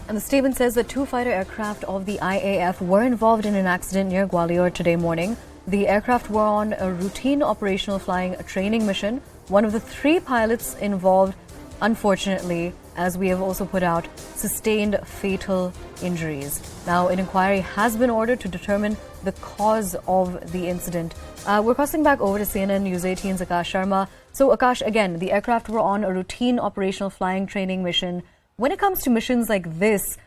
And the statement says that two fighter aircraft of the IAF were involved in an accident near Gwalior today morning. The aircraft were on a routine operational flying training mission. One of the three pilots involved, unfortunately, as we have also put out, sustained fatal injuries. Now, an inquiry has been ordered to determine the cause of the incident. We're crossing back over to CNN News 18's Akash Sharma. So, Akash, again, the aircraft were on a routine operational flying training mission. When it comes to missions like this,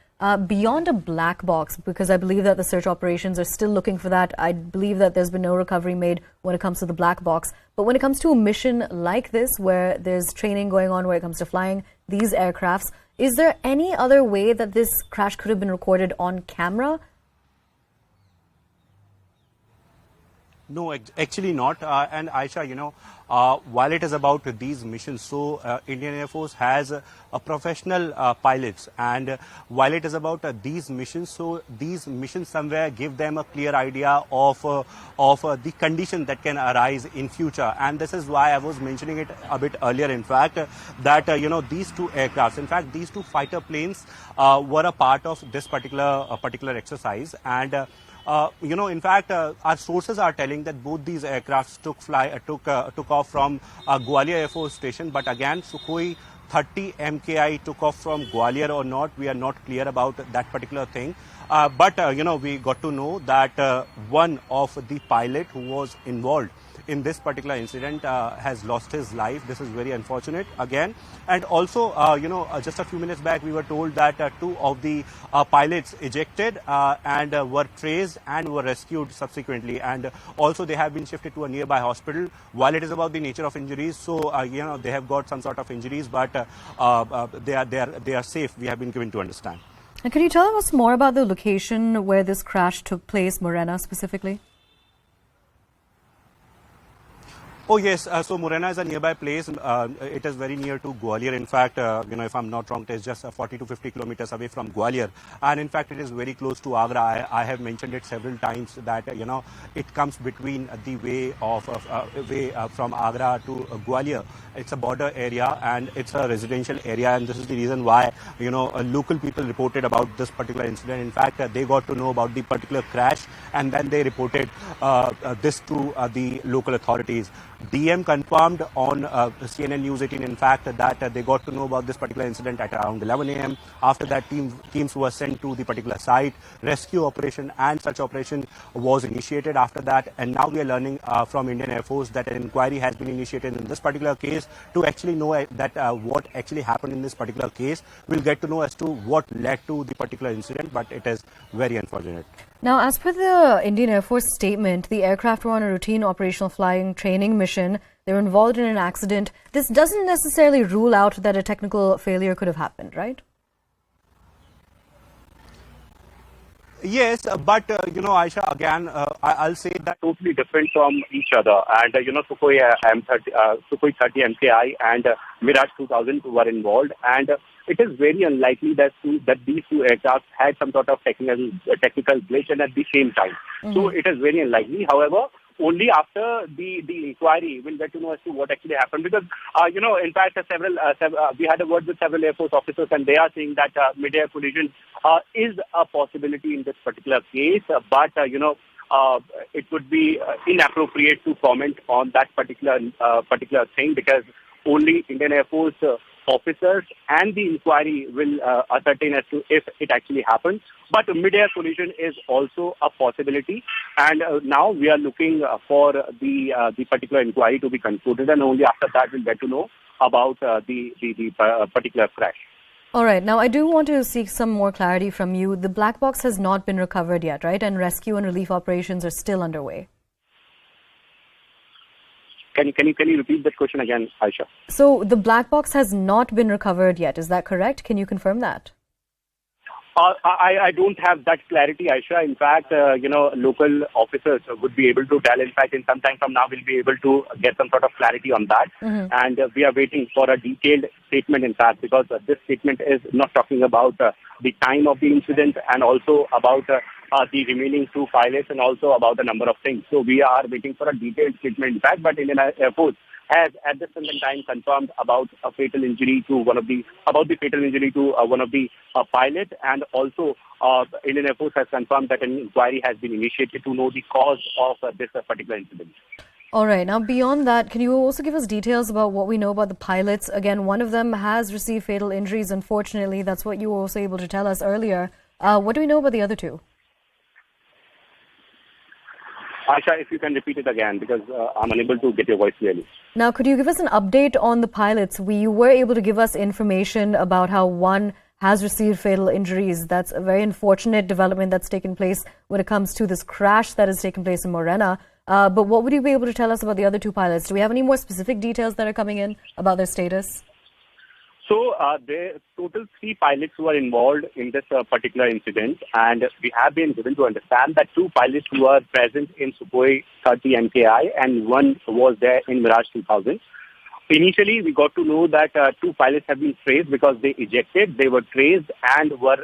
beyond a black box, because I believe that the search operations are still looking for that, I believe that there's been no recovery made when it comes to the black box. But when it comes to a mission like this, where there's training going on when it comes to flying these aircrafts, is there any other way that this crash could have been recorded on camera? No, actually not. And Aisha, while it is about these missions, so Indian Air Force has professional pilots, and while it is about these missions, so these missions somewhere give them a clear idea of the condition that can arise in future. And this is why I was mentioning it a bit earlier, in fact, that these two aircrafts, in fact these two fighter planes were a part of this particular exercise. And in fact, our sources are telling that both these aircrafts took off from Gwalior Air Force Station. But again, Sukhoi 30 MKI took off from Gwalior or not, we are not clear about that particular thing. But we got to know that one of the pilot who was involved in this particular incident has lost his life. This is very unfortunate again. And also, just a few minutes back, we were told that two of the pilots ejected and were traced and were rescued subsequently. And also they have been shifted to a nearby hospital. While it is about the nature of injuries, so, they have got some sort of injuries, but they are safe, we have been given to understand. And can you tell us more about the location where this crash took place, Morena specifically? Oh, yes. So Morena is a nearby place. It is very near to Gwalior. In fact, if I'm not wrong, it is just 40 to 50 kilometers away from Gwalior. And in fact, it is very close to Agra. I have mentioned it several times that, it comes between the way from Agra to Gwalior. It's a border area and it's a residential area. And this is the reason why, local people reported about this particular incident. In fact, they got to know about the particular crash and then they reported this to the local authorities. DM confirmed on CNN News 18, in fact, that they got to know about this particular incident at around 11 a.m. After that, teams were sent to the particular site. Rescue operation and search operation was initiated after that. And now we are learning from Indian Air Force that an inquiry has been initiated in this particular case to actually know that what actually happened in this particular case. We'll get to know as to what led to the particular incident, but it is very unfortunate. Now, as per the Indian Air Force statement, the aircraft were on a routine operational flying training mission. They were involved in an accident. This doesn't necessarily rule out that a technical failure could have happened, right? Yes, but, Aisha, again, I'll say that totally different from each other. And, Sukhoi 30 MKI and Mirage 2000 were involved. And it is very unlikely that these two aircraft had some sort of technical glitch and at the same time. Mm-hmm. So it is very unlikely. However, only after the inquiry we'll get to know as to what actually happened. Because, in fact, we had a word with several Air Force officers and they are saying that mid-air collision is a possibility in this particular case. But, it would be inappropriate to comment on that particular thing because only Indian Air Force officers and the inquiry will ascertain as to if it actually happened. But mid-air collision is also a possibility. And now we are looking for the particular inquiry to be concluded. And only after that we'll get to know about the particular crash. All right. Now, I do want to seek some more clarity from you. The black box has not been recovered yet, right? And rescue and relief operations are still underway. Can you repeat that question again, Aisha? So the black box has not been recovered yet. Is that correct? Can you confirm that? I don't have that clarity, Aisha. In fact, local officers would be able to tell. In fact, in some time from now, we'll be able to get some sort of clarity on that. Mm-hmm. And we are waiting for a detailed statement, in fact, because this statement is not talking about the time of the incident and also about the remaining two pilots and also about a number of things. So we are waiting for a detailed statement, in fact, but Indian Air Force has at this present time confirmed about a fatal injury to one of the pilot, and also Indian Air Force has confirmed that an inquiry has been initiated to know the cause of this particular incident. All right. Now, beyond that, can you also give us details about what we know about the pilots? Again, one of them has received fatal injuries, unfortunately. That's what you were also able to tell us earlier. What do we know about the other two? Aisha, if you can repeat it again, because I'm unable to get your voice clearly. Now, could you give us an update on the pilots? You were able to give us information about how one has received fatal injuries. That's a very unfortunate development that's taken place when it comes to this crash that has taken place in Morena. But what would you be able to tell us about the other two pilots? Do we have any more specific details that are coming in about their status? So there are total 3 pilots who are involved in this particular incident, and we have been given to understand that 2 pilots who are present in Sukhoi 30 MKI and one was there in Mirage 2000. Initially, we got to know that 2 pilots have been traced because they ejected. They were traced and were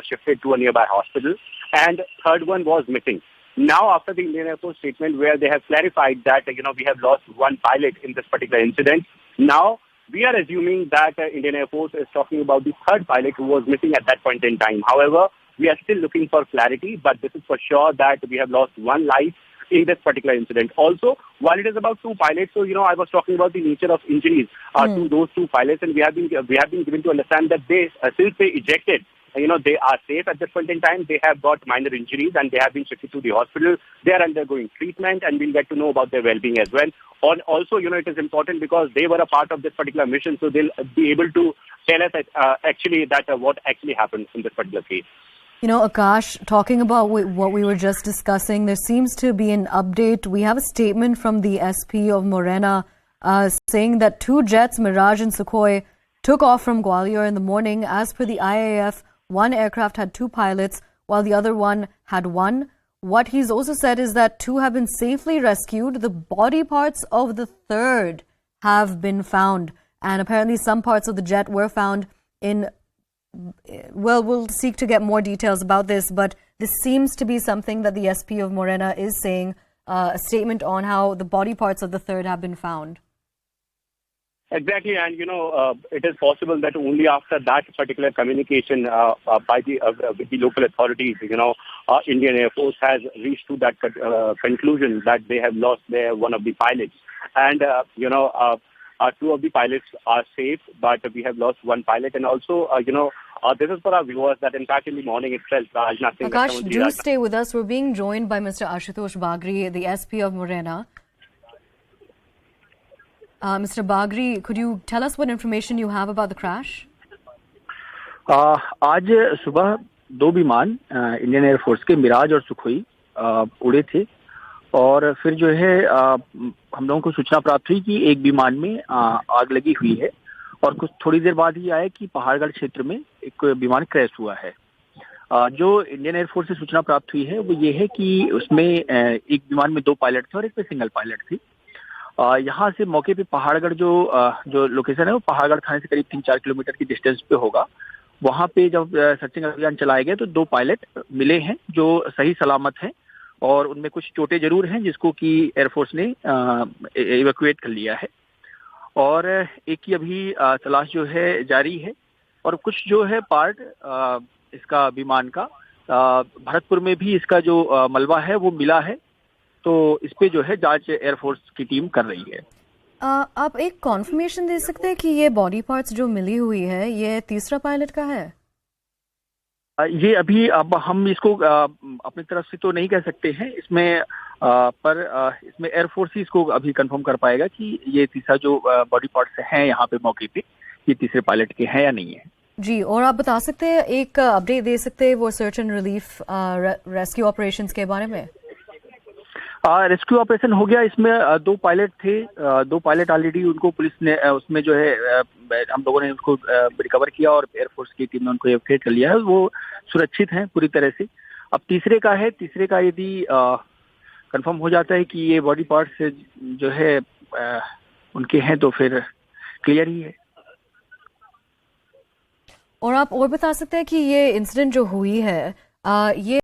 shifted to a nearby hospital, and third one was missing. Now, after the Indian Air Force statement where they have clarified that we have lost 1 pilot in this particular incident, now we are assuming that Indian Air Force is talking about the 3rd pilot who was missing at that point in time. However, we are still looking for clarity, but this is for sure that we have lost 1 life in this particular incident. Also, while it is about 2 pilots, so I was talking about the nature of injuries to those 2 pilots, and we have been given to understand that they since they ejected, they are safe at this point in time. They have got minor injuries and they have been shifted to the hospital. They are undergoing treatment, and we'll get to know about their well-being as well. Also, it is important because they were a part of this particular mission, so they'll be able to tell us what actually happened in this particular case. Akash, talking about what we were just discussing, there seems to be an update. We have a statement from the SP of Morena saying that 2 jets, Mirage and Sukhoi, took off from Gwalior in the morning. As per the IAF, 1 aircraft had 2 pilots, while the other one had 1. What he's also said is that 2 have been safely rescued. The body parts of the 3rd have been found. And apparently some parts of the jet were found in... Well, we'll seek to get more details about this, but this seems to be something that the SP of Morena is saying, a statement on how the body parts of the 3rd have been found. Exactly, and it is possible that only after that particular communication by with the local authorities, Indian Air Force has reached to that conclusion that they have lost one of the pilots, and 2 of the pilots are safe, but we have lost 1 pilot, and also this is for our viewers that in fact in the morning itself, Akash, do stay with us. We're being joined by Mr. Ashutosh Bagri, the SP of Morena. Mr. Bagri, could you tell us what information you have about the crash? आज सुबह 2 विमान Indian air force के मिराज और Sukhoi उड़े थे, और फिर हम लोगों को सूचना प्राप्त हुई कि एक विमान में आग लगी हुई है, और कुछ थोड़ी देर बाद ही आया कि पहाड़गढ़ क्षेत्र में एक विमान क्रैश हुआ है। जो इंडियन एयर फोर्स से सूचना प्राप्त हुई है वो ये है कि उसमें एक विमान में 2 पायलट थे और एक में सिंगल पायलट थी। यहाँ से मौके पे पहाड़गढ़ जो लोकेशन है वो पहाड़गढ़ थाने से करीब 3-4 किलोमीटर की डिस्टेंस पे होगा। वहाँ पे जब सर्चिंग अभियान चलाए गए तो 2 पायलट मिले हैं जो सही सलामत हैं, और उनमें कुछ चोटें जरूर हैं जिसको कि एयरफोर्स ने इवैक्यूएट कर लिया है, और एक की अभी तलाश जारी है। और कुछ पार्ट इसका विमान का भरतपुर में भी इसका जो मलबा है वो मिला है, तो इस पे जांच एयरफोर्स की टीम कर रही है। आप एक कॉन्फर्मेशन दे सकते हैं कि ये बॉडी पार्ट्स जो मिली हुई है ये तीसरा पायलट का है? ये अभी अब हम इसको अपनी तरफ से तो नहीं कह सकते हैं इसमें, पर इसमें एयरफोर्स ही इसको अभी कंफर्म कर पाएगा कि ये तीसरा जो बॉडी पार्ट्स हैं यहाँ पे मौके पे ये तीसरे पायलट के हैं या नहीं है। जी, और आप बता सकते हैं, एक अपडेट दे सकते हैं वो search and relief rescue operations के बारे में? रेस्क्यू ऑपरेशन हो गया, इसमें 2 पायलट थे, 2 पायलट ऑलरेडी उनको पुलिस ने उसमें हम लोगों ने उसको रिकवर किया और एयरफोर्स की टीम ने उनको एवैक्यूएट कर लिया है, वो सुरक्षित हैं पूरी तरह से। अब तीसरे का यदि कंफर्म हो जाता है कि ये बॉडी पार्ट्स उनके हैं तो फिर क्लियर ही है। और आप और बता सकते हैं कि ये इंसिडेंट जो हुई है ये